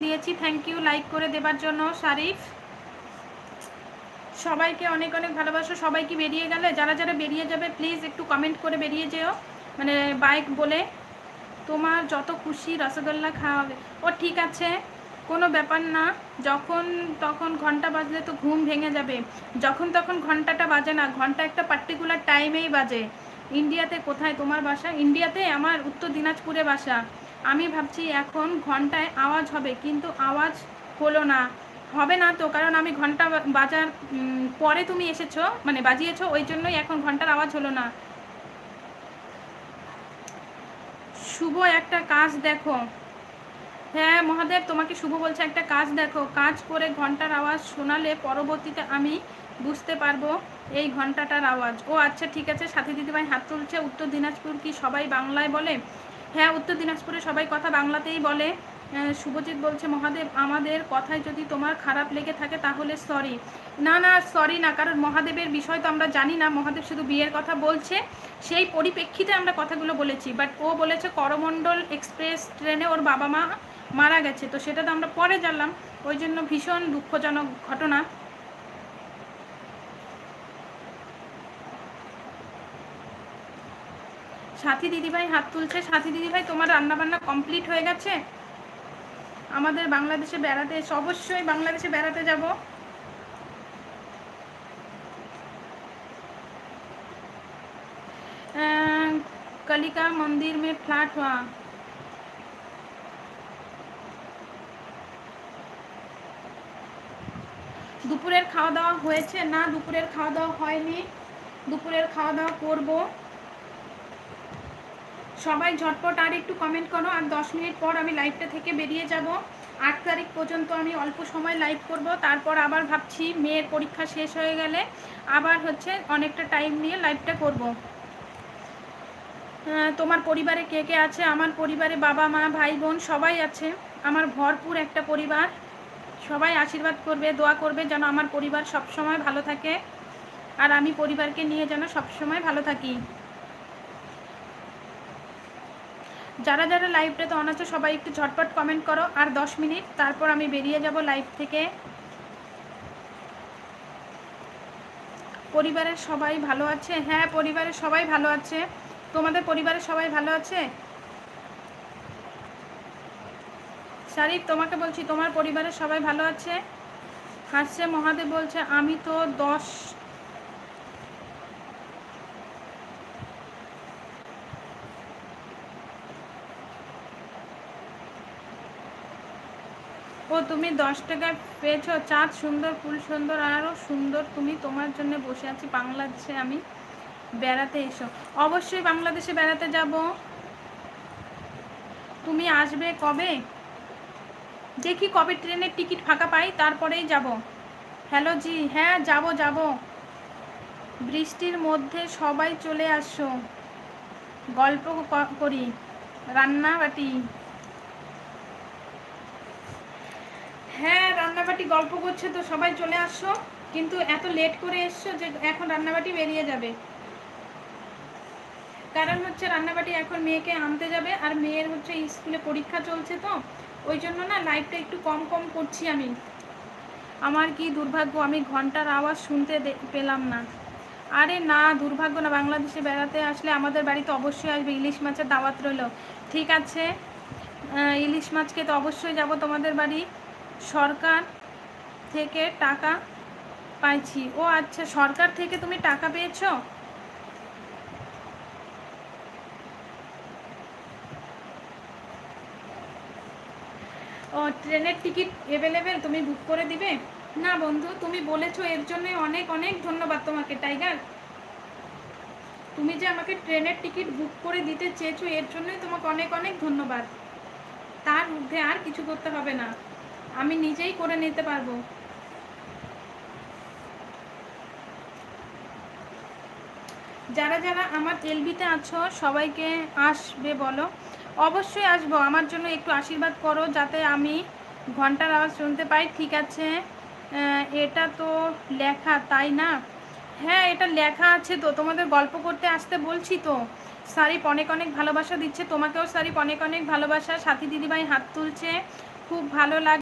দিয়েছি, thank you like করে দেবার জন্য শারিফ। সবাইকে অনেক অনেক ভালোবাসো। সবাই কি বেরিয়ে গেলে? যারা যারা বেরিয়ে যাবে প্লিজ একটু কমেন্ট করে বেরিয়ে যেও, মানে বাইক বলে। তোমার যত খুশি রসগোল্লা খাওয়াবে। ও ঠিক আছে, কোনো ব্যাপার না। যখন তখন ঘন্টা বাজলে তো ঘুম ভেঙে যাবে। যখন তখন ঘন্টাটা বাজে না, ঘন্টা একটা পার্টিকুলার টাইমেই বাজে। ইন্ডিয়াতে কোথায় তোমার বাসা? ইন্ডিয়াতে আমার উত্তর দিনাজপুরে বাসা। আমি ভাবছি এখন ঘন্টায় আওয়াজ হবে, কিন্তু আওয়াজ হলো না। হবে না তো, কারণ আমি ঘন্টা বাজার পরে তুমি এসেছো, মানে বাজিয়েছো, ওই জন্যই এখন ঘন্টার আওয়াজ হলো না। শুভ একটা কাজ দেখো। হ্যাঁ মহাদেব, তোমাকে শুভ বলছে একটা কাজ দেখো। কাজ করে ঘন্টার আওয়াজ শোনালে পরবর্তীতে আমি বুঝতে পারবো এই ঘন্টাটার আওয়াজ। ও আচ্ছা ঠিক আছে। সাথী দিদিভাই হাত তুলছে। উত্তর দিনাজপুর কি সবাই বাংলায় বলে? হ্যাঁ উত্তর দিনাজপুরে সবাই কথা বাংলাতেই বলে। শুভজিৎ বলছে মহাদেব আমাদের কথায় যদি তোমার খারাপ লেগে থাকে তাহলে সরি। না না সরি না, কারণ মহাদেবের বিষয় তো আমরা জানি না। মহাদেব শুধু বিয়ের কথা বলছে, সেই পরিপ্রেক্ষিতে আমরা কথাগুলো বলেছি। বাট ও বলেছে করমণ্ডল এক্সপ্রেস ট্রেনে ওর বাবা মা মারা গেছে, তো সেটা তো আমরা পরে জানলাম। ওই জন্য ভীষণ দুঃখজনক ঘটনা। সাথী দিদিভাই হাত তুলছে। সাথী দিদিভাই তোমার রান্নাবান্না কমপ্লিট হয়ে গেছে? আমাদের বাংলাদেশে বেড়াতে এসে, অবশ্যই বাংলাদেশে বেড়াতে যাব। কালিকা মন্দির মে ফ্ল্যাট হওয়া। দুপুরের খাওয়া দাওয়া হয়েছে? না দুপুরের খাওয়া দাওয়া হয়নি, দুপুরের খাওয়া দাওয়া করবো। সবাই ঝটপট আর একটু কমেন্ট করো। আর 10 মিনিট পর আমি লাইভটা থেকে বেরিয়ে যাব। 8 তারিখ পর্যন্ত আমি অল্প সময় লাইভ করব, তারপর আবার ভাবছি মেয়ের পরীক্ষা শেষ হয়ে গেলে আবার হচ্ছে অনেকটা টাইম নিয়ে লাইভটা করব। তোমার পরিবারে কে কে আছে? আমার পরিবারে বাবা মা ভাই বোন সবাই আছে। আমার ভরপুর একটা পরিবার। সবাই আশীর্বাদ করবে, দোয়া করবে যেন আমার পরিবার সবসময় ভালো থাকে, আর আমি পরিবারকে নিয়ে যেন সবসময় ভালো থাকি। যারা যারা লাইভটাতে অন আছে সবাই একটু ঝটপট কমেন্ট করো। আর 10 মিনিট, তারপর আমি বেরিয়ে যাব লাইভ থেকে। পরিবারের সবাই ভালো আছে? হ্যাঁ পরিবারের সবাই ভালো আছে। তোমাদের পরিবারের সবাই ভালো আছে? শারিফ তোমাকে বলছি তোমার পরিবারের সবাই ভালো আছে? হাসছে মহাদেব বলছে আমি তো 10। ও তুমি 10 টাকা পেয়েছো? চাঁদ সুন্দর, ফুল সুন্দর, আরও সুন্দর তুমি। তোমার জন্য বসে আছি বাংলাদেশে আমি। বেড়াতে এসো। অবশ্যই বাংলাদেশে বেড়াতে যাব। তুমি আসবে কবে? দেখি কবে ট্রেনের টিকিট ফাঁকা পাই, তারপরেই যাব। হ্যালো জি, হ্যাঁ যাব যাব। বৃষ্টির মধ্যে সবাই চলে আসো, গল্প করি, রান্নাবাটি। হ্যাঁ রান্নাবাটি গল্প করছে তো সবাই চলে আসো, কিন্তু এত লেট করে এসছো যে এখন রান্নাবাটি বেরিয়ে যাবে। কারণ হচ্ছে রান্নাবাটি এখন মেয়েকে আনতে যাবে, আর মেয়ের হচ্ছে স্কুলে পরীক্ষা চলছে, তো ওই জন্য না লাইভটা একটু কম কম করছি আমি। আমার কি দুর্ভাগ্য, আমি ঘন্টার আওয়াজ শুনতে পেলাম না। আরে না দুর্ভাগ্য না, বাংলাদেশে বেড়াতে আসলে আমাদের বাড়িতে অবশ্যই আসবে। ইলিশ মাছের দাওয়াত রইল। ঠিক আছে, ইলিশ মাছকে তো অবশ্যই যাব তোমাদের বাড়ি। সরকার থেকে টাকা পাইছি। ও আচ্ছা, সরকার থেকে তুমি টাকা পেয়েছো? ও ট্রেনের টিকিট অ্যাভেলেবেল, তুমি বুক করে দিবে? না বন্ধু, তুমি বলেছো এর জন্য অনেক অনেক ধন্যবাদ তোমাকে টাইগার। তুমি যে আমাকে ট্রেনের টিকিট বুক করে দিতে চেয়েছো এর জন্যই তোমাকে অনেক অনেক ধন্যবাদ। তার ঊর্ধ্বে আর কিছু করতে হবে না, আমি নিজেই করে নিতে পারবো। যারা যারা আমার এলবিতে আছো সবাইকে আসবে বলো। অবশ্যই আসবো, আমার জন্য একটু আশীর্বাদ করো যাতে আমি ঘন্টার আওয়াজ শুনতে পাই। ঠিক আছে, এটা তো লেখা তাই না? হ্যাঁ এটা লেখা আছে তো, তোমাদের গল্প করতে আসতে বলছি তো। শারিফ অনেক অনেক ভালোবাসা দিচ্ছে তোমাকেও। শারিফ অনেক অনেক ভালোবাসা। সাথী দিদিভাই হাত তুলছে। খুব ভালো লাগে।